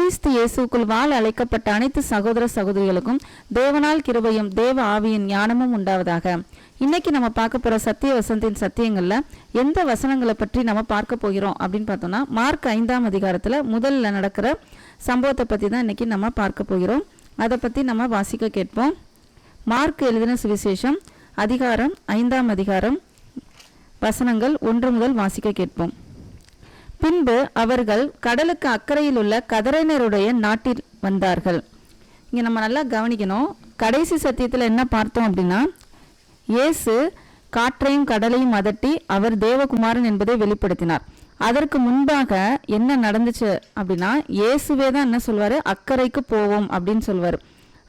கிறிஸ்து இயேசுக்குள் வாழ அழைக்கப்பட்ட அனைத்து சகோதர சகோதரிகளுக்கும் தேவனால் கிருபையும் தேவ ஆவியின் ஞானமும் உண்டாவதாக. இன்னைக்கு நம்ம பார்க்க போற சத்திய வசனத்தின் சத்தியங்கள்ல எந்த வசனங்களை பற்றி நம்ம பார்க்க போகிறோம் அப்படின்னு பார்த்தோம்னா, மார்க் 5ஆம் அதிகாரத்துல முதல்ல நடக்கிற சம்பவத்தை பத்தி தான் இன்னைக்கு நம்ம பார்க்க போகிறோம். அதை பத்தி நம்ம வாசிக்க கேட்போம். மார்க் எழுதின சுவிசேஷம் அதிகாரம் 5ஆம் அதிகாரம் வசனங்கள் 1 முதல் வாசிக்க கேட்போம். பின்பு அவர்கள் கடலுக்கு அக்கறையில் உள்ள கதரேனருடைய நாட்டில் வந்தார்கள். இங்கே நம்ம நல்லா கவனிக்கணும். கடைசி சத்தியத்தில் என்ன பார்த்தோம் அப்படின்னா, இயேசு காற்றையும் கடலையும் அதட்டி அவர் தேவகுமாரன் என்பதை வெளிப்படுத்தினார். அதற்கு முன்பாக என்ன நடந்துச்சு அப்படின்னா, இயேசுவே தான் என்ன சொல்வார், அக்கறைக்கு போவோம் அப்படின்னு சொல்வார்.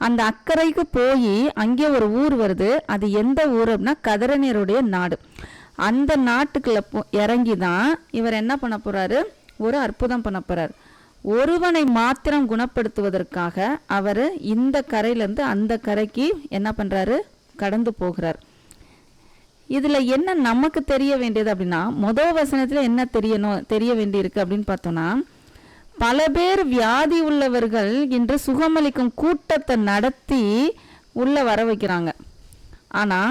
அந்த அக்கறைக்கு போய் அங்கே ஒரு ஊர் வருது. அது எந்த ஊர் அப்படின்னா கதரேனருடைய நாடு. அந்த நாட்டுக்குள்ள இறங்கி தான் இவர் என்ன பண்ண போறாரு, ஒரு அற்புதம் பண்ண போறாரு. ஒருவனை மாத்திரம் குணப்படுத்துவதற்காக அவர் இந்த கரையிலேருந்து அந்த கரைக்கு என்ன பண்றாரு, கடந்து போகிறார். இதுல என்ன நமக்கு தெரிய வேண்டியது அப்படின்னா, முதல் வசனத்துல என்ன தெரிய வேண்டியிருக்கு அப்படின்னு பார்த்தோம்னா, பல பேர் வியாதி உள்ளவர்கள் இன்று சுகமளிக்கும் கூட்டத்தை நடத்தி உள்ள வர வைக்கிறாங்க. ஆனா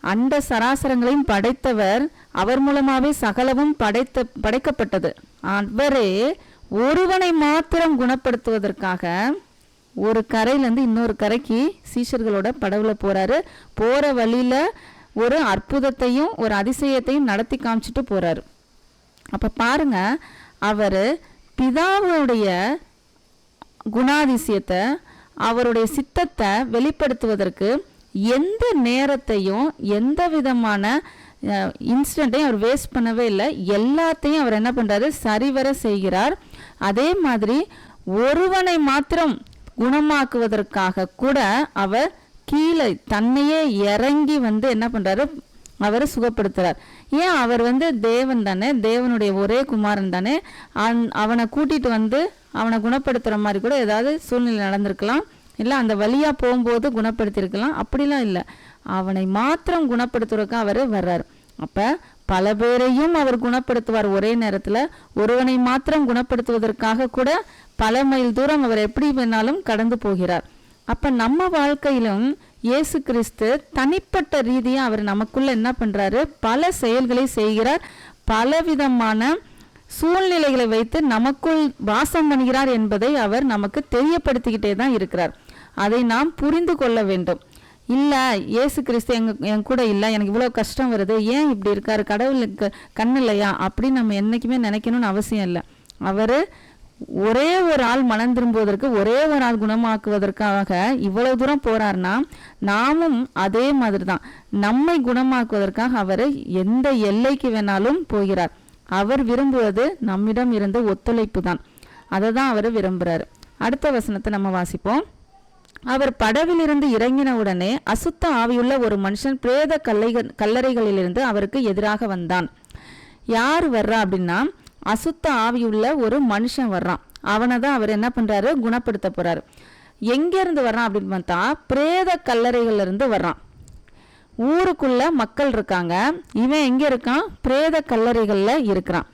அண்ட சராசரங்களையும் படைத்தவர், அவர் மூலமாவே சகலமும் படைக்கப்பட்டது. அவரே ஒருவனை மாத்திரம் குணப்படுத்துவதற்காக ஒரு கரையிலேருந்து இன்னொரு கரைக்கு சீஷர்களோட படவுல போறாரு. போற வழியில ஒரு அற்புதத்தையும் ஒரு அதிசயத்தையும் நடத்தி காமிச்சிட்டு போறாரு. அப்ப பாருங்க, அவர் பிதாவுடைய குணாதிசயத்தை, அவருடைய சித்தத்தை வெளிப்படுத்துவதற்கு எந்த நேரத்தையும் எந்த விதமான இன்ஸ்டன்ட்டையும் அவர் வேஸ்ட் பண்ணவே இல்லை. எல்லாத்தையும் அவர் என்ன பண்றாரு, சரிவர செய்கிறார். அதே மாதிரி ஒருவனை மாத்திரம் குணமாக்குவதற்காக கூட அவர் கீழே தன்னையே இறங்கி என்ன பண்றாரு, அவர் சுகப்படுத்துறார். ஏன், அவர் தேவன் தானே, தேவனுடைய ஒரே குமாரன் தானே. அவனை கூட்டிட்டு அவனை குணப்படுத்துற மாதிரி கூட ஏதாவது சூழ்நிலை நடந்திருக்கலாம், இல்லை அந்த வழியாக போகும்போது குணப்படுத்தியிருக்கலாம். அப்படிலாம் இல்லை, அவனை மாத்திரம் குணப்படுத்துறதுக்கு அவர் வர்றார். அப்போ பல பேரையும் அவர் குணப்படுத்துவார் ஒரே நேரத்தில். ஒருவனை மாத்திரம் குணப்படுத்துவதற்காக கூட பல மைல் தூரம் அவர் எப்படி வேணாலும் கடந்து போகிறார். அப்போ நம்ம வாழ்க்கையிலும் இயேசு கிறிஸ்து தனிப்பட்ட ரீதியாக அவர் நமக்குள்ள என்ன பண்ணுறாரு, பல செயல்களை செய்கிறார். பலவிதமான சூழ்நிலைகளை வைத்து நமக்குள் வாசம் பண்ணுகிறார் என்பதை அவர் நமக்கு தெரியப்படுத்திக்கிட்டே தான் இருக்கிறார். அதை நாம் புரிந்து கொள்ள வேண்டும். இல்லை, இயேசு கிறிஸ்து என் கூட இல்லை, எனக்கு இவ்வளோ கஷ்டம் வருது, ஏன் இப்படி இருக்காரு, கடவுளுக்கு கண் இல்லையா அப்படின்னு நம்ம என்றைக்குமே நினைக்கணும்னு அவசியம் இல்லை. அவர் ஒரே ஒரு ஆள் மனம் திரும்புவதற்கு, ஒரே ஒரு ஆள் குணமாக்குவதற்காக இவ்வளவு தூரம் போறாருன்னா, நாமும் அதே மாதிரி தான் நம்மை குணமாக்குவதற்காக அவர் எந்த எல்லைக்கு வேணாலும் போகிறார். அவர் விரும்புவது நம்மிடம் இருந்த ஒத்துழைப்பு தான். அதை தான் அவர் விரும்புகிறார். அடுத்த வசனத்தை நம்ம வாசிப்போம். அவர் படவிலிருந்து இறங்கின உடனே அசுத்த ஆவியுள்ள ஒரு மனுஷன் பிரேத கல்லறைகளிலிருந்து அவருக்கு எதிராக வந்தான். யார் வர்றா அப்படின்னா, அசுத்த ஆவியுள்ள ஒரு மனுஷன் வர்றான். அவனை தான் அவர் என்ன பண்றாரு, குணப்படுத்த போறாரு. எங்கேருந்து வர்றான் அப்படின்னு பார்த்தா, பிரேத கல்லறைகள்ல இருந்து வர்றான். ஊருக்குள்ள மக்கள் இருக்காங்க, இவன் எங்க இருக்கான், பிரேத கல்லறைகள்ல இருக்கிறான்.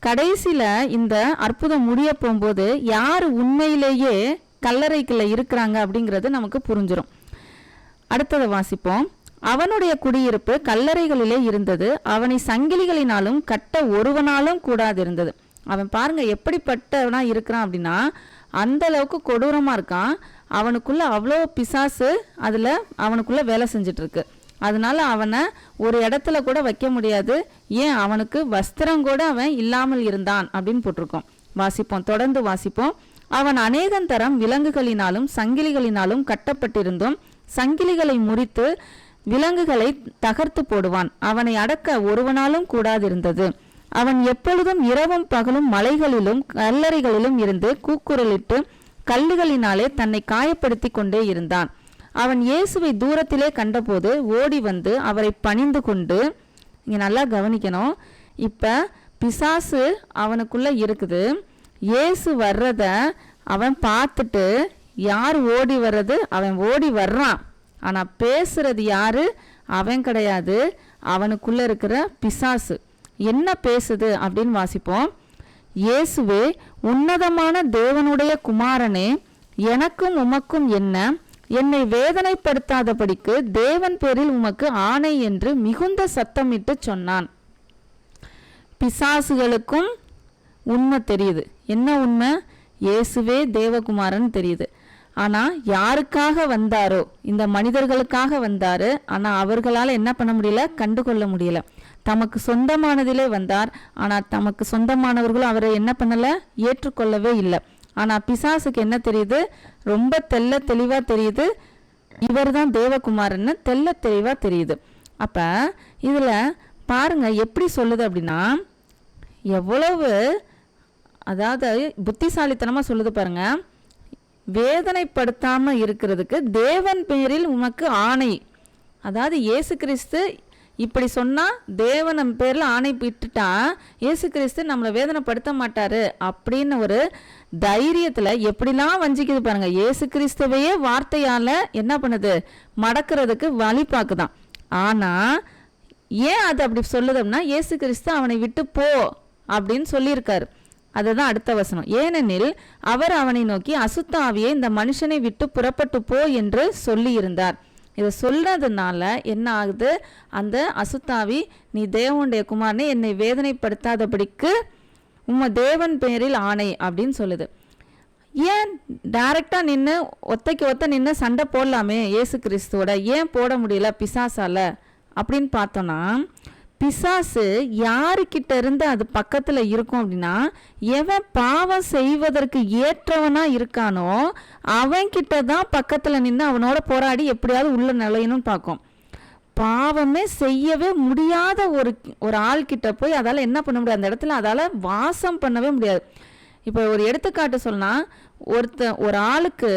கடைசியில இந்த அற்புதம் முடிய போகும்போது யார் உண்மையிலேயே கல்லறைக்குள்ள இருக்கிறாங்க அப்படிங்கிறது நமக்கு புரிஞ்சிடும். அடுத்ததை வாசிப்போம். அவனுடைய குடியிருப்பு கல்லறைகளிலே இருந்தது, அவனை சங்கிலிகளினாலும் கட்ட ஒருவனாலும் கூடாதிருந்தது. அவன் பாருங்க எப்படிப்பட்டவனா இருக்கிறான் அப்படின்னா, அந்த அளவுக்கு கொடூரமா இருக்கான். அவனுக்குள்ள அவ்வளோ பிசாசு அதுல அவனுக்குள்ள வேலை செஞ்சுட்டு இருக்கு. அதனால அவனை ஒரு இடத்துல கூட வைக்க முடியாது. ஏன், அவனுக்கு வஸ்திரம் கூட அவன் இல்லாமல் இருந்தான் அப்படின்னு போட்டிருக்கோம். வாசிப்போம், தொடர்ந்து வாசிப்போம். அவன் அநேகந்தரம் விலங்குகளினாலும் சங்கிலிகளினாலும் கட்டப்பட்டிருந்தும் சங்கிலிகளை முறித்து விலங்குகளை தகர்த்து போடுவான். அவனை அடக்க ஒருவனாலும் கூடாதிருந்தது. அவன் எப்பொழுதும் இரவும் பகலும் மலைகளிலும் கல்லறைகளிலும் இருந்து கூக்குரலிட்டு கல்லுகளினாலே தன்னை காயப்படுத்தி கொண்டே இருந்தான். அவன் இயேசுவை தூரத்திலே கண்டபோது ஓடி வந்து அவரை பணிந்து கொண்டு, இங்க நல்லா கவனிக்கணும், இப்ப பிசாசு அவனுக்குள்ள இருக்குது. இயேசு வர்றத அவன் பார்த்துட்டு, யார் ஓடி வர்றது, அவன் ஓடி வர்றான். ஆனா பேசுறது யாரு, அவன் கிடையாது, அவனுக்குள்ள இருக்கிற பிசாசு. என்ன பேசுது அப்படின்னு வாசிப்போம். இயேசுவே, உன்னதமான தேவனுடைய குமாரனே, எனக்கும் உமக்கும் என்ன? என்னை வேதனைப்படுத்தாதபடிக்கு தேவன் பேரில் உமக்கு ஆணை என்று மிகுந்த சத்தமிட்டு சொன்னான். பிசாசுகளுக்கும் உண்மை தெரியுது. என்ன உண்மை? இயேசுவே தேவகுமாரன் தெரியுது. ஆனால் யாருக்காக வந்தாரோ, இந்த மனிதர்களுக்காக வந்தாரு. ஆனால் அவர்களால் என்ன பண்ண முடியல? கண்டுகொள்ள முடியல. தமக்கு சொந்தமானதிலே வந்தார். ஆனால் தமக்கு சொந்தமானவர்களும் அவரை என்ன பண்ணலை? ஏற்றுக்கொள்ளவே இல்லை. ஆனால் பிசாசுக்கு என்ன தெரியுது? ரொம்ப தெளிவாக தெரியுது, இவர் தான் தேவகுமாரன்னு தெளிவாக தெரியுது. அப்போ இதில் பாருங்க எப்படி சொல்லுது அப்படின்னா, எவ்வளவு அதாவது புத்திசாலித்தனமாக சொல்லுது பாருங்க. வேதனைப்படுத்தாமல் இருக்கிறதுக்கு தேவன் பேரில் உமக்கு ஆணை. அதாவது இயேசு கிறிஸ்து இப்படி சொன்னால் தேவன் பேரில் ஆணை விட்டுட்டா இயேசு கிறிஸ்து நம்மளை வேதனைப்படுத்த மாட்டாரு அப்படின்னு ஒரு தைரியத்தில் எப்படிலாம் வஞ்சிக்குது பாருங்க. இயேசு கிறிஸ்துவையே வார்த்தையால் என்ன பண்ணுது? மடக்கிறதுக்கு வழி பார்க்குதான். ஆனால் ஏன் அது அப்படி சொல்லுதோம்னா, இயேசு கிறிஸ்து அவனை விட்டு போ அப்படின்னு சொல்லியிருக்காரு. அதுதான் அடுத்த வசனம். ஏனெனில் அவர் அவனை நோக்கி, அசுத்த ஆவியை இந்த மனுஷனை விட்டு புறப்பட்டு போ என்று சொல்லி இருந்தார். இதை சொல்றதுனால என்ன ஆகுது? அந்த அசுத்தாவி, நீ தேவனுடைய குமாரனை என்னை வேதனைப்படுத்தாதபடிக்கு உம்ம தேவன் பேரில் ஆணை அப்படின்னு சொல்லுது. ஏன் டைரக்டா நின்று ஒத்தைக்கு ஒத்த நின்று சண்டை போடலாமே இயேசு கிறிஸ்துவோட, ஏன் போட முடியல பிசாசால அப்படின்னு பார்த்தோன்னா, பிசாசு யாருக்கிட்ட இருந்து அது பக்கத்தில் இருக்கும் அப்படின்னா, எவன் பாவம் செய்வதற்கு ஏற்றவனா இருக்கானோ அவன்கிட்ட தான் பக்கத்தில் நின்று அவனோட போராடி எப்படியாவது உள்ள நுழையணும்னு பார்க்கும். பாவமே செய்யவே முடியாத ஒரு ஆள்கிட்ட போய் அதால் என்ன பண்ண முடியாது? அந்த இடத்துல அதால் வாசம் பண்ணவே முடியாது. இப்போ ஒரு எடுத்துக்காட்டு சொன்னால், ஒரு ஆளுக்கு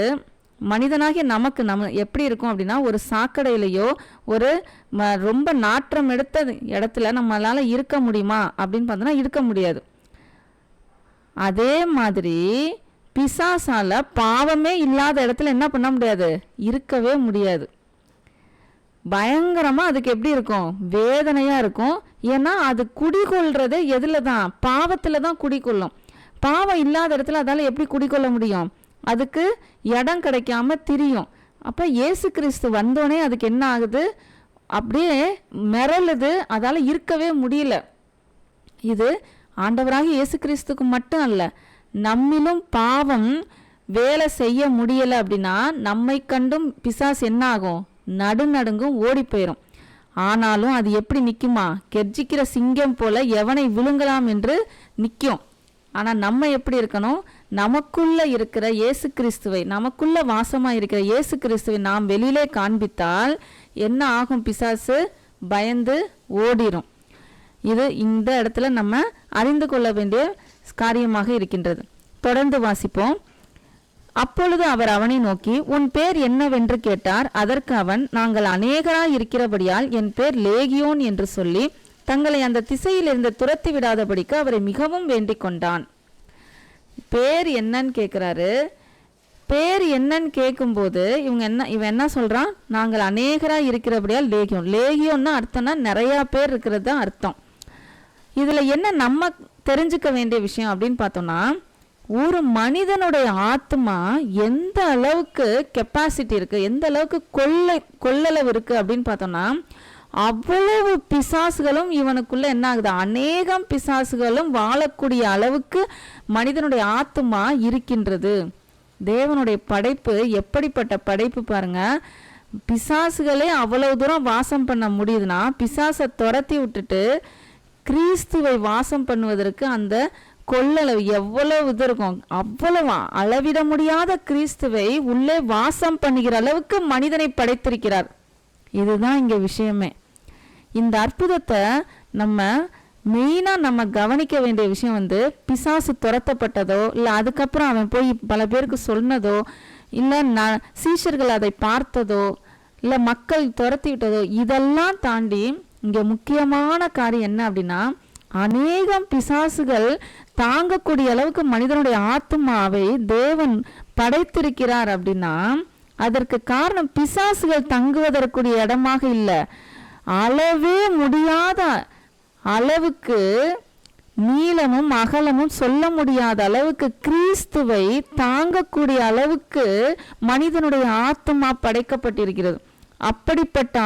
மனிதனாகிய நம்ம எப்படி இருக்கும் அப்படின்னா, ஒரு சாக்கடையிலையோ ஒரு ரொம்ப நாற்றம் எடுத்த இடத்துல நம்மளால இருக்க முடியுமா அப்படின்னு பார்த்தோன்னா இருக்க முடியாது. அதே மாதிரி பிசாசால பாவமே இல்லாத இடத்துல என்ன பண்ண முடியாது? இருக்கவே முடியாது. பயங்கரமா அதுக்கு எப்படி இருக்கும்? வேதனையா இருக்கும். ஏன்னா அது குடிகொள்றதே எதுல தான்? பாவத்துல தான் குடிகொள்ளும். பாவம் இல்லாத இடத்துல அதால எப்படி குடிக்கொள்ள முடியும்? அதுக்கு இடம் கிடைக்காம திரியும். அப்போ இயேசு கிறிஸ்து வந்தோடனே அதுக்கு என்ன ஆகுது? அப்படியே மிரளுது, அதால் இருக்கவே முடியல. இது ஆண்டவராக இயேசு கிறிஸ்துக்கு மட்டும் அல்ல, நம்மிலும் பாவம் வேலை செய்ய முடியலை அப்படின்னா நம்மை கண்டும் பிசாசு என்ன ஆகும்? நடுநடுங்கும், ஓடி போயிடும். ஆனாலும் அது எப்படி நிற்குமா? கெர்ச்சிக்கிற சிங்கம் போல எவனை விழுங்கலாம் என்று நிற்கும். ஆனால் நம்ம எப்படி இருக்கணும்? நமக்குள்ள இருக்கிற இயேசு கிறிஸ்துவை, நமக்குள்ள வாசமாக இருக்கிற இயேசு கிறிஸ்துவை நாம் வெளியிலே காண்பித்தால் என்ன ஆகும்? பிசாசு பயந்து ஓடிரும். இது இந்த இடத்துல நம்ம அறிந்து கொள்ள வேண்டிய காரியமாக இருக்கின்றது. தொடர்ந்து வாசிப்போம். அப்பொழுது அவர் அவனை நோக்கி, உன் பேர் என்னவென்று கேட்டார். அதற்கு அவன், நாங்கள் அநேகராய் இருக்கிறபடியால் என் பேர் லேகியோன் என்று சொல்லி தங்களை அந்த திசையில் இருந்து துரத்தி விடாதபடிக்கு அவரை மிகவும் வேண்டிக் கொண்டான். பேர் என்னன்னு கேட்குறாரு. பேர் என்னன்னு கேட்கும்போது இவன் என்ன சொல்றான்? நாங்கள் அநேகராக இருக்கிறபடியால் லேகியோன். லேகியோன்னா அர்த்தம்னா நிறையா பேர் இருக்கிறது தான் அர்த்தம். இதில் என்ன நம்ம தெரிஞ்சுக்க வேண்டிய விஷயம் அப்படின்னு பார்த்தோம்னா, ஒரு மனிதனுடைய ஆத்மா எந்த அளவுக்கு கெப்பாசிட்டி இருக்குது, எந்த அளவுக்கு கொள்ளளவு இருக்குது அப்படின்னு பார்த்தோம்னா, அவ்வளவு பிசாசுகளும் இவனுக்குள்ள என்ன ஆகுது? அநேகம் பிசாசுகளும் வாழக்கூடிய அளவுக்கு மனிதனுடைய ஆத்மா இருக்கின்றது. தேவனுடைய படைப்பு எப்படிப்பட்ட படைப்பு பாருங்க. பிசாசுகளே அவ்வளவு தூரம் வாசம் பண்ண முடியுதுன்னா, பிசாசை துரத்தி விட்டுட்டு கிறிஸ்துவை வாசம் பண்ணுவதற்கு அந்த கொள்ளளவு எவ்வளவு இது இருக்கும்? அவ்வளவு அளவிட முடியாத கிறிஸ்துவை உள்ளே வாசம் பண்ணுகிற அளவுக்கு மனிதனை படைத்திருக்கிறார். இதுதான் இங்க விஷயமே. இந்த அற்புதத்தை நம்ம மெயினாக நம்ம கவனிக்க வேண்டிய விஷயம் பிசாசு துரத்தப்பட்டதோ, இல்லை அதுக்கப்புறம் அவன் போய் பல பேருக்கு சொன்னதோ, இல்லை சீஷர்கள் அதை பார்த்ததோ, இல்லை மக்கள் துரத்தி விட்டதோ, இதெல்லாம் தாண்டி இங்கே முக்கியமான காரியம் என்ன அப்படின்னா, அநேகம் பிசாசுகள் தாங்கக்கூடிய அளவுக்கு மனிதனுடைய ஆத்மாவை தேவன் படைத்திருக்கிறார். அப்படின்னா அதற்கு காரணம் பிசாசுகள் தங்குவதற்குரிய இடமாக இல்லை, அளவே முடியாத அளவுக்கு நீளமும் அகலமும் சொல்ல முடியாத அளவுக்கு கிறிஸ்துவை தாங்கக்கூடிய அளவுக்கு மனிதனுடைய ஆத்மா படைக்கப்பட்டிருக்கிறது. அப்படிப்பட்ட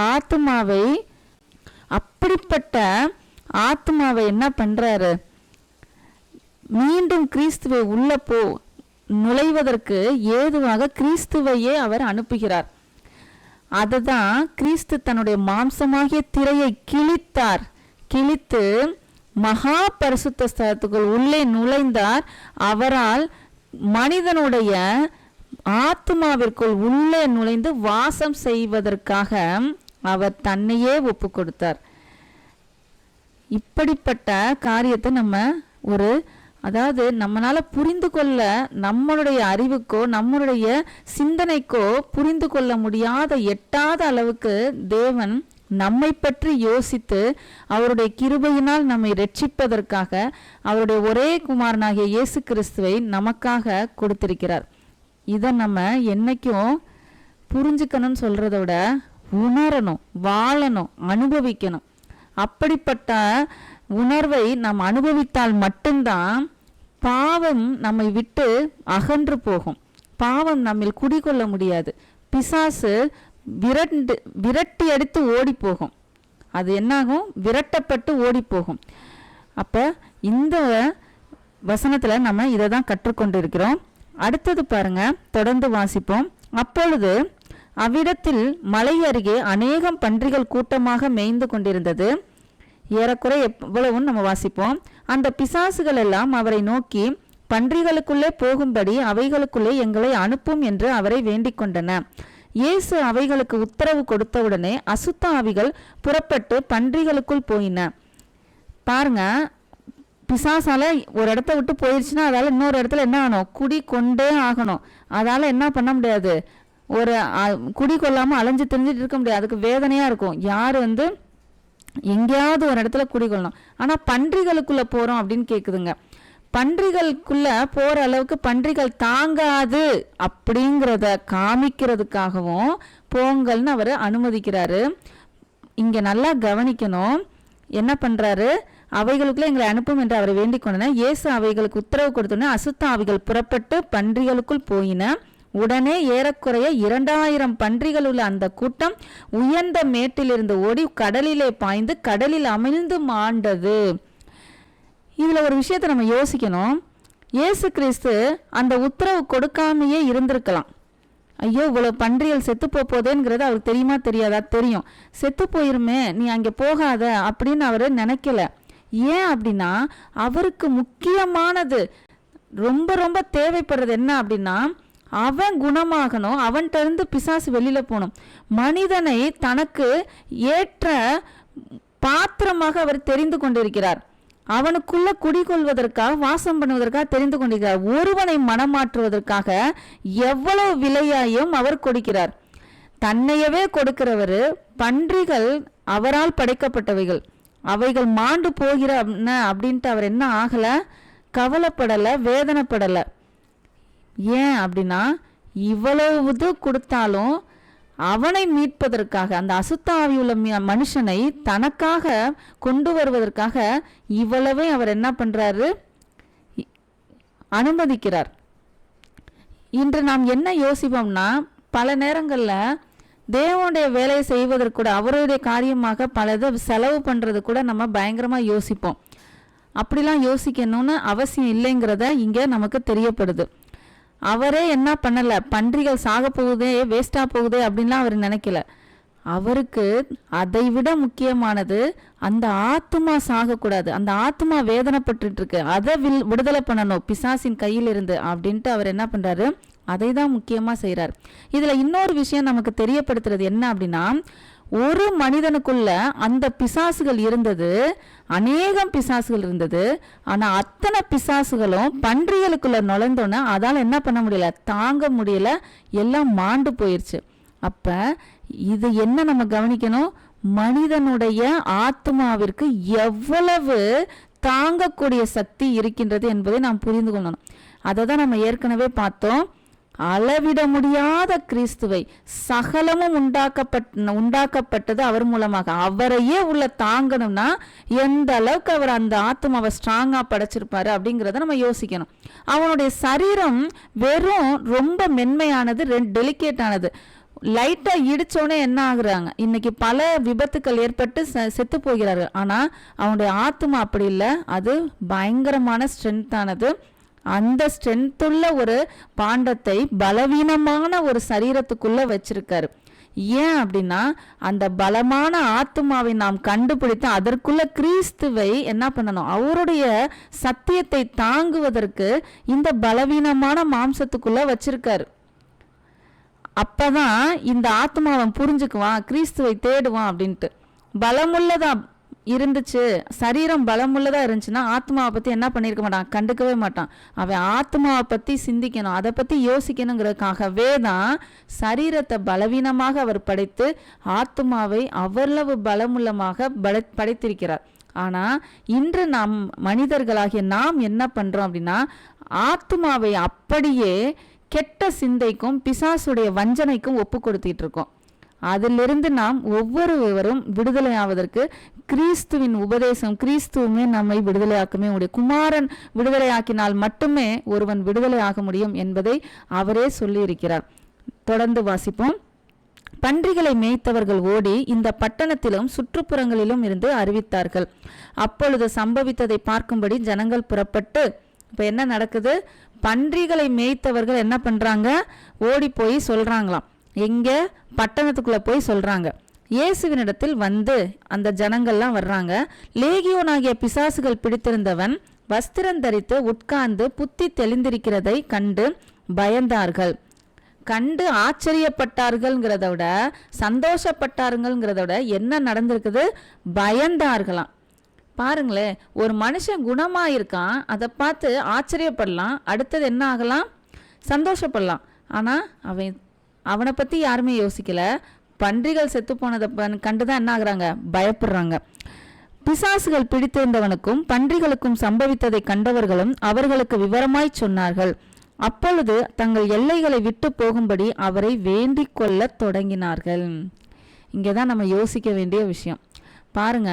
ஆத்மாவை என்ன பண்றாரு? மீண்டும் கிறிஸ்துவை உள்ள நுழைவதற்கு ஏதுவாக கிறிஸ்துவையே அவர் அனுப்புகிறார். அதுதான் கிறிஸ்து தன்னுடைய மாம்சமாகிய திரையை கிழித்து மகா பரிசுத்த ஸ்தலத்துக்குள் உள்ளே நுழைந்தார். அவரால் மனிதனுடைய ஆத்மாவிற்குள் உள்ளே நுழைந்து வாசம் செய்வதற்காக அவர் தன்னையே ஒப்பு கொடுத்தார். இப்படிப்பட்ட காரியத்தை அதாவது நம்மளால புரிந்து கொள்ள, நம்மளுடைய அறிவுக்கோ நம்மளுடைய சிந்தனைக்கோ புரிந்து கொள்ள முடியாத எட்டாத அளவுக்கு தேவன் நம்மை பற்றி யோசித்து அவருடைய கிருபையினால் நம்மை ரட்சிப்பதற்காக அவருடைய ஒரே குமாரனாகிய இயேசு கிறிஸ்துவை நமக்காக கொடுத்திருக்கிறார். இதை நம்ம என்னைக்கும் புரிஞ்சுக்கணும்னு சொல்றத விட உணரணும், வாழணும், அனுபவிக்கணும். அப்படிப்பட்ட உணர்வை நாம் அனுபவித்தால் மட்டும்தான் பாவம் நம்மை விட்டு அகன்று போகும். பாவம் நம்மில் குடிகொள்ள முடியாது. பிசாசு விரட்டி அடித்து ஓடி போகும். அது என்னாகும்? விரட்டப்பட்டு ஓடி போகும். அப்ப இந்த வசனத்துல நம்ம இதை தான் கற்றுக்கொண்டு இருக்கிறோம். அடுத்தது பாருங்க, தொடர்ந்து வாசிப்போம். அப்பொழுது அவ்விடத்தில் மலை அருகே அநேகம் பன்றிகள் கூட்டமாக மேய்ந்து கொண்டிருந்தது. ஏறக்குறை எவ்வளவும் நம்ம வாசிப்போம். அந்த பிசாசுகள் எல்லாம் அவரை நோக்கி, பன்றிகளுக்குள்ளே போகும்படி அவைகளுக்குள்ளே எங்களை அனுப்பும் என்று அவரை வேண்டிக் கொண்டன. இயேசு அவைகளுக்கு உத்தரவு கொடுத்தவுடனே அசுத்த ஆவிகள் புறப்பட்டு பன்றிகளுக்குள் போயின. பாருங்க, பிசாசால ஒரு இடத்த விட்டு போயிடுச்சுன்னா அதால இன்னொரு இடத்துல என்ன ஆகணும்? குடி கொண்டே ஆகணும். அதால என்ன பண்ண முடியாது? ஒரு குடி கொள்ளாம அலைஞ்சு தெரிஞ்சிட்டு இருக்க முடியாது. அதுக்கு வேதனையா இருக்கும். யாரு எங்கேயாவது ஒரு இடத்துல குடிக்கொள்ளணும். ஆனா பன்றிகளுக்குள்ள போறோம் அப்படின்னு கேக்குதுங்க. பன்றிகளுக்குள்ள போற அளவுக்கு பன்றிகள் தாங்காது அப்படிங்கிறத காமிக்கிறதுக்காகவும் போங்கல்னு அவர் அனுமதிக்கிறாரு. இங்க நல்லா கவனிக்கணும். என்ன பண்றாரு? அவைகளுக்குள்ள எங்களை அனுப்பும் என்று அவரை வேண்டிக் கொண்டன. இயேசு அவைகளுக்கு உத்தரவு கொடுத்தோன்னே அசுத்த ஆவிகள் புறப்பட்டு பன்றிகளுக்குள் போயின. உடனே ஏறக்குறைய 2000 பன்றிகள் உள்ள அந்த கூட்டம் உயர்ந்த மேட்டிலிருந்து ஓடி கடலிலே பாய்ந்து கடலில் அமிழ்ந்து மாண்டது. இதுல ஒரு விஷயத்தை நம்ம யோசிக்கணும். இயேசு கிறிஸ்து அந்த உத்தரவு கொடுக்காமையே இருந்திருக்கலாம். ஐயோ, இவ்வளவு பன்றிகள் செத்து போதேங்கிறது அவருக்கு தெரியுமா தெரியாதா? தெரியும். செத்து போயிருமே, நீ அங்கே போகாத அப்படின்னு அவரு நினைக்கல. ஏன் அப்படின்னா, அவருக்கு முக்கியமானது, ரொம்ப ரொம்ப தேவைப்படுறது என்ன அப்படின்னா, அவன் குணமாகணும், அவன்கிட்ட இருந்து பிசாசு வெளியில போகணும். மனிதனை தனக்கு ஏற்ற பாத்திரமாக அவர் தெரிந்து கொண்டிருக்கிறார். அவனுக்குள்ள குடிகொள்வதற்காக, வாசம் பண்ணுவதற்காக தெரிந்து கொண்டிருக்கிறார். ஒருவனை மனமாற்றுவதற்காக எவ்வளவு விலையாயும் அவர் கொடுக்கிறார். தன்னையவே கொடுக்கிறவர். பன்றிகள் அவரால் படைக்கப்பட்டவைகள், அவைகள் மாண்டு போகிற அப்படின்ட்டு அவர் என்ன ஆகல? கவலைப்படலை, வேதனைப்படலை. ஏன் அப்படின்னா, இவ்வளவு கொடுத்தாலும் அவனை மீட்பதற்காக, அந்த அசுத்த ஆவியுள்ள மனுஷனை தனக்காக கொண்டு வருவதற்காக இவ்வளவே அவர் என்ன பண்றாரு? அனுமதிக்கிறார். இன்று நாம் என்ன யோசிப்போம்னா, பல நேரங்கள்ல தேவனுடைய வேலையை செய்வதற்கு கூட, அவருடைய காரியமாக பலதை செலவு பண்றது கூட நம்ம பயங்கரமா யோசிப்போம். அப்படிலாம் யோசிக்கணும்னு அவசியம் இல்லைங்கிறத இங்க நமக்கு தெரியப்படுது. அவரே என்ன பண்ணல, பன்றிகள் சாக போகுதே, வேஸ்டா போகுதே அப்படின்லாம் அவர் நினைக்கல. அவருக்கு அதை விட முக்கியமானது அந்த ஆத்மா சாகக்கூடாது, அந்த ஆத்மா வேதனைப்பட்டு இருக்கு, அதை விடுதலை பண்ணணும் பிசாசின் கையிலிருந்து அப்படின்ட்டு அவர் என்ன பண்றாரு? அதை தான் முக்கியமா செய்யறார். இதுல இன்னொரு விஷயம் நமக்கு தெரியப்படுத்துறது என்ன அப்படின்னா, ஒரு மனிதனுக்குள்ள அந்த பிசாசுகள் இருந்தது, அநேகம் பிசாசுகள் இருந்தது. ஆனா அத்தனை பிசாசுகளும் பன்றிகளுக்குள்ள நுழைந்தோன்னு அதால என்ன பண்ண முடியல, தாங்க முடியல, எல்லாம் மாண்டு போயிருச்சு. அப்ப இது என்ன நம்ம கவனிக்கணும்? மனிதனுடைய ஆத்மாவிற்கு எவ்வளவு தாங்கக்கூடிய சக்தி இருக்கின்றது என்பதை நாம் புரிந்து கொள்ளணும். அதை தான் நம்ம ஏற்கனவே பார்த்தோம். அளவிட முடியாத கிறிஸ்துவை, சகலமும் உண்டாக்கப்பட்டது அவர் மூலமாக, அவரையே உள்ள தாங்கணும்னா எந்த அளவுக்கு அவர் அந்த ஆத்மாவை ஸ்ட்ராங்கா படைச்சிருப்பாரு அப்படிங்கிறத நம்ம யோசிக்கணும். அவனுடைய சரீரம் வெறும் ரொம்ப மென்மையானது, டெலிகேட் ஆனது. லைட்டா இடிச்சோடனே என்ன ஆகுறாங்க, இன்னைக்கு பல விபத்துக்கள் ஏற்பட்டு செத்து போகிறார்கள். ஆனா அவனுடைய ஆத்மா அப்படி இல்லை, அது பயங்கரமான ஸ்ட்ரென்த்தானது. அந்த ஸ்ட்ரென்த்துள்ள ஒரு பாண்டத்தை பலவீனமான ஒரு சரீரத்துக்குள்ள வச்சிருக்காரு. ஏன் அப்படின்னா அந்த பலமான ஆத்மாவை நாம் கண்டுபிடித்து அதற்குள்ள கிறிஸ்துவை என்ன பண்ணணும், அவருடைய சத்தியத்தை தாங்குவதற்கு இந்த பலவீனமான மாம்சத்துக்குள்ள வச்சிருக்காரு. அப்பதான் இந்த ஆத்மாவன் புரிஞ்சுக்குவான், கிறிஸ்துவை தேடுவான் அப்படின்ட்டு. பலமுள்ளதா இருந்துச்சு, சரீரம் பலமுள்ளதா இருந்துச்சுன்னா ஆத்மாவை பத்தி என்ன பண்ணிருக்க மாட்டான், கண்டுக்கவே மாட்டான். அவன் ஆத்மாவை பத்தி சிந்திக்கணும், அதை பத்தி யோசிக்கணுங்கிறதுக்காகவே தான் சரீரத்தை பலவீனமாக அவர் படைத்து ஆத்மாவை அவ்வளவு பலமுள்ளமாக படைத்திருக்கிறார். ஆனா இன்று நாம் மனிதர்களாகிய நாம் என்ன பண்றோம் அப்படின்னா, ஆத்மாவை அப்படியே கெட்ட சிந்தைக்கும் பிசாசுடைய வஞ்சனைக்கும் ஒப்பு கொடுத்திட்டு இருக்கோம். அதிலிருந்து நாம் ஒவ்வொருவரும் விடுதலை ஆவதற்கு கிறிஸ்துவின் உபதேசம், கிறிஸ்துவுமே நம்மை விடுதலையாக்கவே முடியும். குமாரன் விடுதலையாக்கினால் மட்டுமே ஒருவன் விடுதலை ஆக முடியும் என்பதை அவரே சொல்லி இருக்கிறார். தொடர்ந்து வாசிப்போம். பன்றிகளை மேய்த்தவர்கள் ஓடி இந்த பட்டணத்திலும் சுற்றுப்புறங்களிலும் இருந்து அறிவித்தார்கள். அப்பொழுது சம்பவித்ததை பார்க்கும்படி ஜனங்கள் புறப்பட்டு, இப்ப என்ன நடக்குது, பன்றிகளை மேய்த்தவர்கள் என்ன பண்றாங்க, ஓடி போய் சொல்றாங்களாம். எங்க, பட்டணத்துக்குள்ள போய் சொல்றாங்க. இயேசுவினிடத்தில் வந்து அந்த ஜனங்கள்லாம் வர்றாங்க. லேகியோனாகிய பிசாசுகள் பிடித்திருந்தவன் வஸ்திரம் தரித்து உட்கார்ந்து புத்தி தெளிந்திருக்கிறதை கண்டு பயந்தார்கள். கண்டு ஆச்சரியப்பட்டார்கள்ங்கிறத விட, சந்தோஷப்பட்டாருங்கிறத விட என்ன நடந்திருக்குது, பயந்தார்களாம். பாருங்களேன், ஒரு மனுஷன் குணமாயிருக்கான், அதை பார்த்து ஆச்சரியப்படலாம், அடுத்தது என்ன ஆகலாம், சந்தோஷப்படலாம். ஆனால் அவனை பற்றி யாருமே யோசிக்கல. பன்றிகள் செத்து போனதை கண்டுதான் என்ன ஆகுறாங்க, பயப்படுறாங்க. பிசாசுகள் பிடித்திருந்தவனுக்கும் பன்றிகளுக்கும் சம்பவித்ததை கண்டவர்களும் அவர்களுக்கு விவரமாய் சொன்னார்கள். அப்பொழுது தங்கள் எல்லைகளை விட்டு போகும்படி அவரை வேண்டிக் கொள்ள தொடங்கினார்கள். இங்கேதான் நம்ம யோசிக்க வேண்டிய விஷயம். பாருங்க,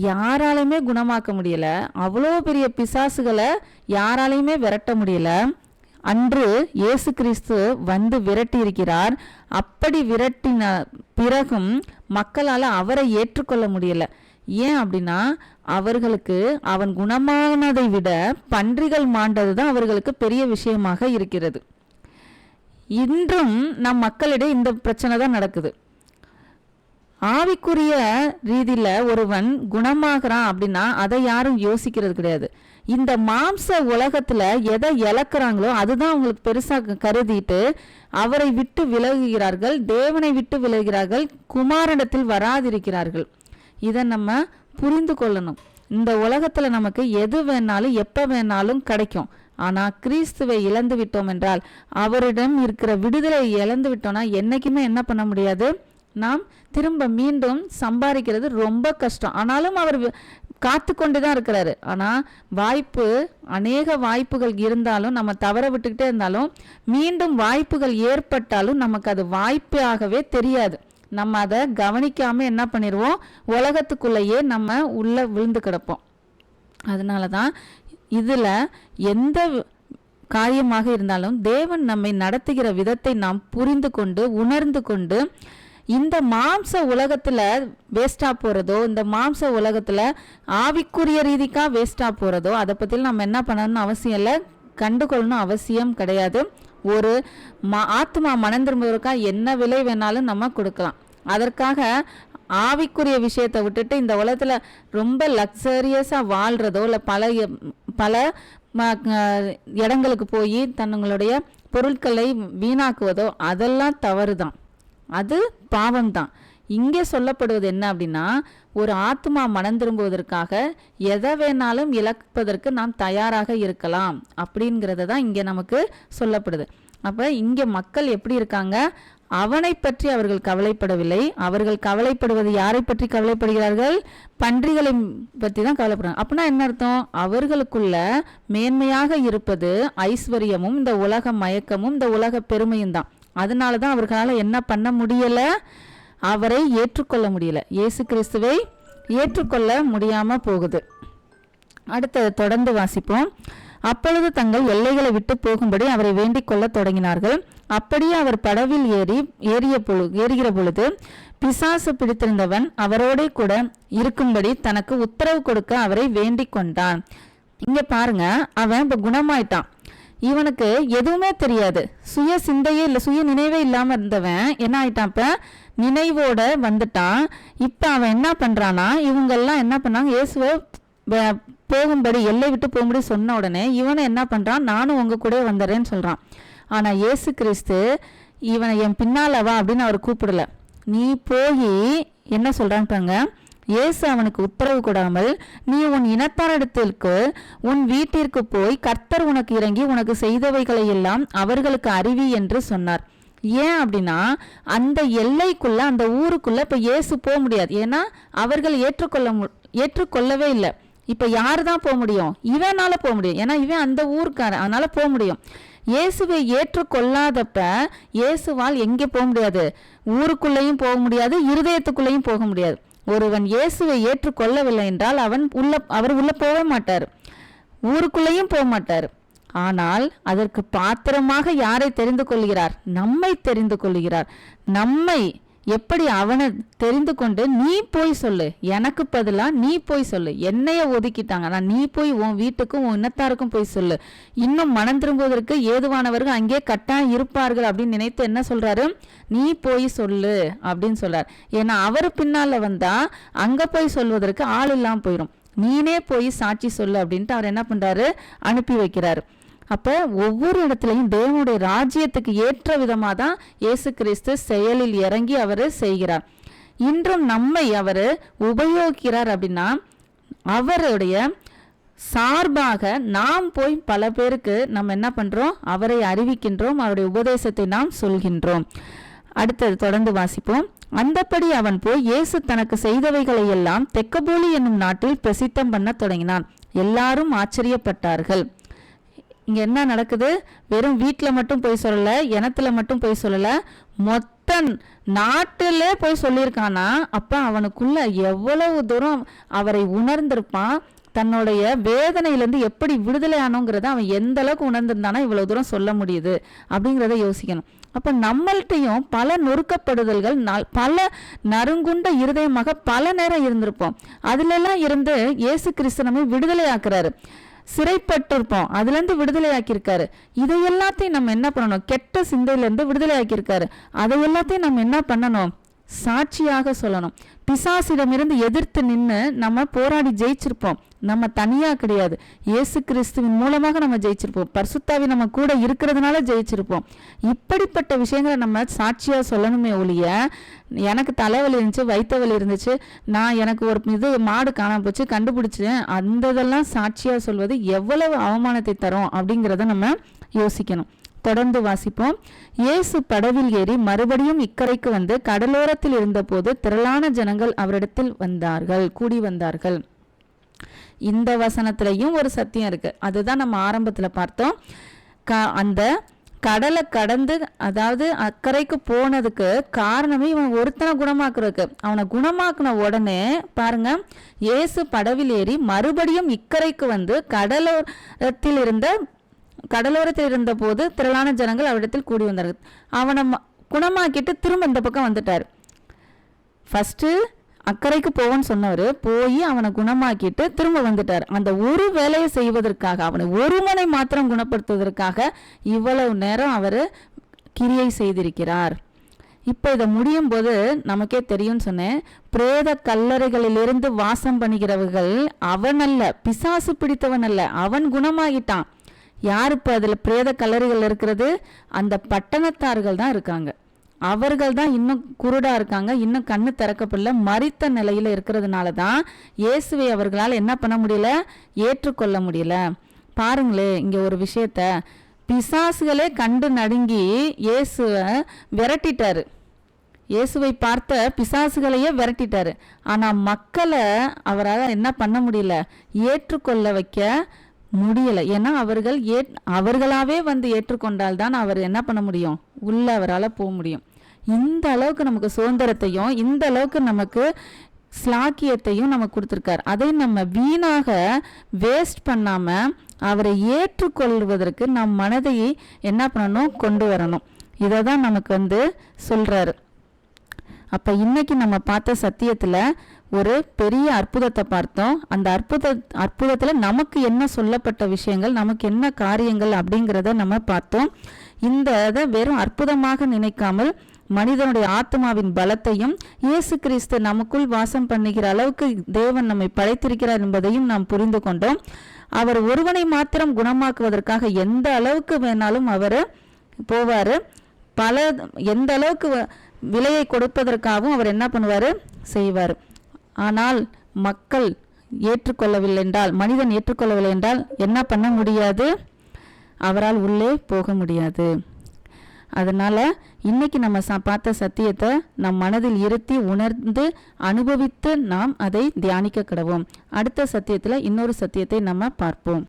யாராலையுமே குணமாக்க முடியல, அவ்வளோ பெரிய பிசாசுகளை யாராலையுமே விரட்ட முடியல. அன்று இயேசு கிறிஸ்து வந்து விரட்டி இருக்கிறார். அப்படி விரட்டின பிறகும் மக்களால் அவரை ஏற்றுக்கொள்ள முடியல. ஏன் அப்படின்னா அவர்களுக்கு அவன் குணமானதை விட பன்றிகள் மாண்டது தான் அவர்களுக்கு பெரிய விஷயமாக இருக்கிறது. இன்றும் நம் மக்களிடையே இந்த பிரச்சனை தான் நடக்குது. ஆவிக்குரிய ரீதியில ஒருவன் குணமாகறான் அப்படின்னா அதை யாரும் யோசிக்கிறது கிடையாது. இந்த மாம்ச உலகத்துல எதை இழக்கிறாங்களோ அதுதான் அவங்களுக்கு பெருசா கருதிட்டு அவரை விட்டு விலகுகிறார்கள், தேவனை விட்டு விலகுகிறார்கள், குமாரனிடத்தில் வராதிருக்கிறார்கள். இதை நம்ம புரிந்து கொள்ளணும். இந்த உலகத்துல நமக்கு எது வேணாலும் எப்ப வேணாலும் கிடைக்கும். ஆனா கிறிஸ்துவை இழந்து விட்டோம் என்றால், அவரிடம் இருக்கிற விடுதலை இழந்து விட்டோம்னா என்னைக்குமே என்ன பண்ண முடியாது, நாம் திரும்ப மீண்டும் சம்பாதிக்கிறது ரொம்ப கஷ்டம். ஆனாலும் அவர் காத்து கொண்டு தான் இருக்கிறாரு. ஆனால் அநேக வாய்ப்புகள் இருந்தாலும், நம்ம தவற விட்டுக்கிட்டே இருந்தாலும், மீண்டும் வாய்ப்புகள் ஏற்பட்டாலும் நமக்கு அது வாய்ப்பாகவே தெரியாது. நம்ம அதை கவனிக்காம என்ன பண்ணிடுவோம், உலகத்துக்குள்ளேயே நம்ம உள்ள விழுந்து கிடப்போம். அதனால தான் இதில் எந்த காரியமாக இருந்தாலும் தேவன் நம்மை நடத்துகிற விதத்தை நாம் புரிந்து கொண்டு உணர்ந்து கொண்டு, இந்த மாம்ச உலகத்துல வேஸ்டா போறதோ, இந்த மாம்ச உலகத்துல ஆவிக்குரிய ரீதிக்கா வேஸ்டா போறதோ அதை பத்தி நம்ம என்ன பண்ணணும்னு அவசியம் இல்லை, கண்டுகொள்ளணும் அவசியம் கிடையாது. ஒரு ஆத்மா மனம் திரும்புவதற்கா என்ன விலை வேணாலும் நம்ம கொடுக்கலாம். அதற்காக ஆவிக்குரிய விஷயத்தை விட்டுட்டு இந்த உலகத்துல ரொம்ப லக்ஸரியஸா வாழ்றதோ இல்லை பல இடங்களுக்கு போய் தன்னுங்களுடைய பொருட்களை வீணாக்குவதோ அதெல்லாம் தவறு தான், அது பாவம்தான். இங்கே சொல்லப்படுவது என்ன அப்படின்னா, ஒரு ஆத்மா மனம் திரும்புவதற்காக எதை வேணாலும் இழப்பதற்கு நாம் தயாராக இருக்கலாம் அப்படிங்கிறத தான் இங்கே நமக்கு சொல்லப்படுது. அப்போ இங்கே மக்கள் எப்படி இருக்காங்க? அவனை பற்றி அவர்கள் கவலைப்படவில்லை. அவர்கள் கவலைப்படுவது யாரை பற்றி கவலைப்படுகிறார்கள்? பன்றிகளை பற்றி தான் கவலைப்படுறாங்க. அப்படின்னா என்ன அர்த்தம்? அவர்களுக்குள்ள மேன்மையாக இருப்பது ஐஸ்வர்யமும் இந்த உலக மயக்கமும் இந்த உலக பெருமையும் தான். அதனால தான் அவர்களால் என்ன பண்ண முடியல? அவரை ஏற்றுக்கொள்ள முடியல. இயேசு கிறிஸ்துவை ஏற்றுக்கொள்ள முடியாம போகுது. அடுத்தது தொடர்ந்து வாசிப்போம். அப்பொழுது தங்கள் எல்லைகளை விட்டு போகும்படி அவரை வேண்டிக் கொள்ள தொடங்கினார்கள். அப்படியே அவர் படவில் ஏறுகிற பொழுது பிசாசு பிடித்திருந்தவன் அவரோட கூட இருக்கும்படி தனக்கு உத்தரவு கொடுக்க அவரை வேண்டிக் கொண்டான். இங்க பாருங்க, அவன் இப்ப குணமாயிட்டான். இவனுக்கு எதுவுமே தெரியாது, சுய சிந்தையே இல்லை, சுய நினைவே இல்லாம இருந்தவன் என்ன ஆயிட்டான்? இப்ப நினைவோட வந்துட்டான். இப்ப அவன் என்ன பண்றானா, இவங்கெல்லாம் என்ன பண்ணாங்க, இயேசுவை போகும்படி எல்லை விட்டு போகும்படி சொன்ன உடனே இவனை என்ன பண்றான்? நானும் உங்க கூட வந்துடுறேன்னு சொல்றான். ஆனா இயேசு கிறிஸ்து இவனை என் பின்னால வா அப்படின்னு அவர் கூப்பிடல. நீ போய் என்ன சொல்றான்னு பாருங்க. இயேசு அவனுக்கு உத்தரவு கொடாமல், நீ உன் இனத்தாரிடத்திற்கு உன் வீட்டிற்கு போய் கர்த்தர் உனக்கு இறங்கி உனக்கு செய்தவைகளை எல்லாம் அவர்களுக்கு அறிவி என்று சொன்னார். ஏன் அப்படின்னா, அந்த எல்லைக்குள்ள அந்த ஊருக்குள்ள இப்ப இயேசு போக முடியாது. ஏன்னா அவர்கள் ஏற்றுக்கொள்ளவே இல்லை. இப்ப யாரு தான் போக முடியும்? இவனால போக முடியும். ஏன்னா இவன் அந்த ஊருக்காரன், அதனால போக முடியும். இயேசுவை ஏற்றுக்கொள்ளாதப்ப இயேசுவால் எங்கே போக முடியாது? ஊருக்குள்ளேயும் போக முடியாது, இருதயத்துக்குள்ளேயும் போக முடியாது. ஒருவன் இயேசுவை ஏற்றுக்கொள்ளவில்லை என்றால் அவர் உள்ள போக மாட்டார், ஊருக்குள்ளேயும் போக மாட்டார். ஆனால் அதற்கு பாத்திரமாக யாரை தெரிந்து கொள்கிறார்? நம்மை தெரிந்து கொள்கிறார். நம்மை எப்படி அவனை தெரிந்து கொண்டு, நீ போய் சொல்லு, எனக்கு பதிலா நீ போய் சொல்லு, என்னைய ஒதுக்கிட்டாங்க, நான் நீ போய் உன் வீட்டுக்கும் உன் இனத்தாருக்கும் போய் சொல்லு, இன்னும் மனம் திரும்புவதற்கு ஏதுவானவர்கள் அங்கே கட்டாயம் இருப்பார்கள் அப்படின்னு நினைத்து என்ன சொல்றாரு? நீ போய் சொல்லு அப்படின்னு சொல்றார். ஏன்னா அவர் பின்னால வந்தா அங்க போய் சொல்வதற்கு ஆள் இல்லாம போயிடும். நீனே போய் சாட்சி சொல்லு அப்படின்ட்டு அவர் என்ன பண்றாரு? அனுப்பி வைக்கிறாரு. அப்ப ஒவ்வொரு இடத்துலையும் தேவனுடைய ராஜ்யத்துக்கு ஏற்ற விதமாக தான் இயேசு கிறிஸ்து செயலில் இறங்கி அவர் செய்கிறார். இன்றும் நம்மை அவர் உபயோகிக்கிறார். அப்படின்னா அவருடைய சார்பாக நாம் போய் பல பேருக்கு நம்ம என்ன பண்றோம்? அவரை அறிவிக்கின்றோம், அவருடைய உபதேசத்தை நாம் சொல்கின்றோம். அடுத்தது தொடர்ந்து வாசிப்போம். அந்தப்படி அவன் போய் இயேசு தனக்கு செய்தவைகளை எல்லாம் தெக்கப்போலி என்னும் நாட்டில் பிரசித்தம் பண்ண தொடங்கினான். எல்லாரும் ஆச்சரியப்பட்டார்கள். இங்க என்ன நடக்குது? வெறும் வீட்டில் மட்டும் போய் சொல்லல, இனத்துல மட்டும் போய் சொல்லல, மொத்த நாட்டில போய் சொல்லியிருக்கானா. அப்ப அவனுக்குள்ள எவ்வளவு தூரம் அவரை உணர்ந்திருப்பான், தன்னுடைய வேதனையிலேருந்து எப்படி விடுதலை ஆனோங்கிறத அவன் எந்த அளவுக்கு உணர்ந்திருந்தானா இவ்வளவு தூரம் சொல்ல முடியுது அப்படிங்கிறத யோசிக்கணும். அப்ப நம்மள்கிட்டையும் பல நொறுக்கப்படுதல்கள், பல நறுங்குண்ட இருதயமாக பல நேரம் இருந்திருப்போம். அதுல எல்லாம் இருந்து இயேசு கிறிஸ்து நம்மை விடுதலை ஆக்குறாரு. சிறைப்பட்டிருப்போம், அதுல இருந்து விடுதலை ஆக்கியிருக்காரு. இதை எல்லாத்தையும் நம்ம என்ன பண்ணணும்? கெட்ட சிந்தையில இருந்து விடுதலை ஆக்கியிருக்காரு. அதை எல்லாத்தையும் நம்ம என்ன பண்ணணும்? சாட்சியாக சொல்லணும். பிசாசிடமிருந்து எதிர்த்து நின்று நம்ம போராடி ஜெயிச்சிருப்போம். நம்ம தனியா கிடையாது, இயேசு கிறிஸ்துவின் மூலமாக நம்ம ஜெயிச்சிருப்போம். பரிசுத்தாவி நம்ம கூட இருக்கிறதுனால ஜெயிச்சிருப்போம். இப்படிப்பட்ட விஷயங்களை நம்ம சாட்சியா சொல்லணுமே ஒழிய, எனக்கு தலைவலி இருந்துச்சு, வயிற்று வலி இருந்துச்சு, நான் எனக்கு ஒரு மாடு காணாம போச்சு கண்டுபிடிச்சேன், அந்த இதெல்லாம் சாட்சியா சொல்வது எவ்வளவு அவமானத்தை தரும் அப்படிங்கிறத நம்ம யோசிக்கணும். தொடர்ந்து வாசிப்போம். இயேசு படவில் ஏறி மறுபடியும் இக்கரைக்கு வந்து கடலோரத்தில் இருந்தபோது திரளான ஜனங்கள் அவரிடத்தில் கூடி வந்தார்கள். இந்த வசனத்திலையும் ஒரு சத்தியம் இருக்கு. அதுதான் நம்ம ஆரம்பத்துல பார்த்தோம். அந்த கடலை கடந்து, அதாவது அக்கறைக்கு போனதுக்கு காரணமே இவன் ஒருத்தனை குணமாக்குறதுக்கு. அவனை குணமாக்குன உடனே பாருங்க, இயேசு படவில் ஏறி மறுபடியும் இக்கரைக்கு வந்து கடலோரத்தில் இருந்த போது திரளான ஜனங்கள் அவரிடத்தில் கூடி வந்தார்கள். அவனை குணமாக்கிட்டு திரும்ப இந்த பக்கம் வந்துட்டார். ஃபர்ஸ்ட் அக்கறைக்கு போவன்னு சொன்னவர் போய் அவனை குணமாக்கிட்டு திரும்ப வந்துட்டார். அந்த ஒரு வேலையை செய்வதற்காக, அவனை ஒருவனை மாத்திரம் குணப்படுத்துவதற்காக இவ்வளவு நேரம் அவர் கிரியை செய்திருக்கிறார். இப்போ இதை முடியும் போது நமக்கே தெரியும்னு சொன்னேன். பிரேத கல்லறைகளிலிருந்து வாசம் பண்ணுகிறவர்கள் அவன் அல்ல, பிசாசு பிடித்தவன் அல்ல, அவன் குணமாகிட்டான். யார் இப்போ அதில் பிரேத கல்லறைகள் இருக்கிறது? அந்த பட்டணத்தார்கள் தான் இருக்காங்க. அவர்கள் தான் இன்னும் குருடா இருக்காங்க, இன்னும் கண்ணு திறக்கப்படல, மரித்த நிலையில இருக்கிறதுனால தான் இயேசுவை அவர்களால் என்ன பண்ண முடியல, ஏற்றுக்கொள்ள முடியல. பாருங்களே இங்க ஒரு விஷயத்த, பிசாசுகளே கண்டு நடுங்கி இயேசுவை விரட்டிட்டாரு. இயேசுவை பார்த்த பிசாசுகளையே விரட்டிட்டாரு. ஆனா மக்களை அவரால் என்ன பண்ண முடியல, ஏற்றுக்கொள்ள வைக்க முடியல. ஏன்னா அவர்களாவே வந்து ஏற்றுக்கொண்டால்தான் அவர் என்ன பண்ண முடியும், உள்ள அவரால் போக முடியும். இந்த அளவுக்கு நமக்கு சுதந்திரத்தையும் இந்த அளவுக்கு நமக்கு ஸ்லாக்கியத்தையும் நமக்கு கொடுத்துருக்கார். அதை நம்ம வீணாக வேஸ்ட் பண்ணாம அவரை ஏற்றுக்கொள்வதற்கு நம் மனதை என்ன பண்ணணும், கொண்டு வரணும். இதை தான் நமக்கு வந்து சொல்றாரு. அப்ப இன்னைக்கு நம்ம பார்த்த சத்தியத்துல ஒரு பெரிய அற்புதத்தை பார்த்தோம். அந்த அற்புதத்துல நமக்கு என்ன சொல்லப்பட்ட விஷயங்கள், நமக்கு என்ன காரியங்கள் அப்படிங்கிறத நம்ம பார்த்தோம். இந்த இதை வெறும் அற்புதமாக நினைக்காமல் மனிதனுடைய ஆத்மாவின் பலத்தையும் இயேசு கிறிஸ்து நமக்குள் வாசம் பண்ணுகிற அளவுக்கு தேவன் நம்மை படைத்திருக்கிறார் என்பதையும் நாம் புரிந்து கொண்டோம். அவர் ஒருவனை மாத்திரம் குணமாக்குவதற்காக எந்த அளவுக்கு வேணாலும் அவர் போவார். எந்த அளவுக்கு விலையை கொடுப்பதற்காகவும் அவர் என்ன பண்ணுவார், செய்வார். ஆனால் மக்கள் ஏற்றுக்கொள்ளவில்லை என்றால், மனிதன் ஏற்றுக்கொள்ளவில்லை என்றால் என்ன பண்ண முடியாது, அவரால் உள்ளே போக முடியாது. அதனால இன்னைக்கு நம்ம பார்த்த சத்தியத்தை நம் மனதில் இருத்தி உணர்ந்து அனுபவித்து நாம் அதை தியானிக்க கடவோம். அடுத்த சத்தியத்தில் இன்னொரு சத்தியத்தை நம்ம பார்ப்போம்.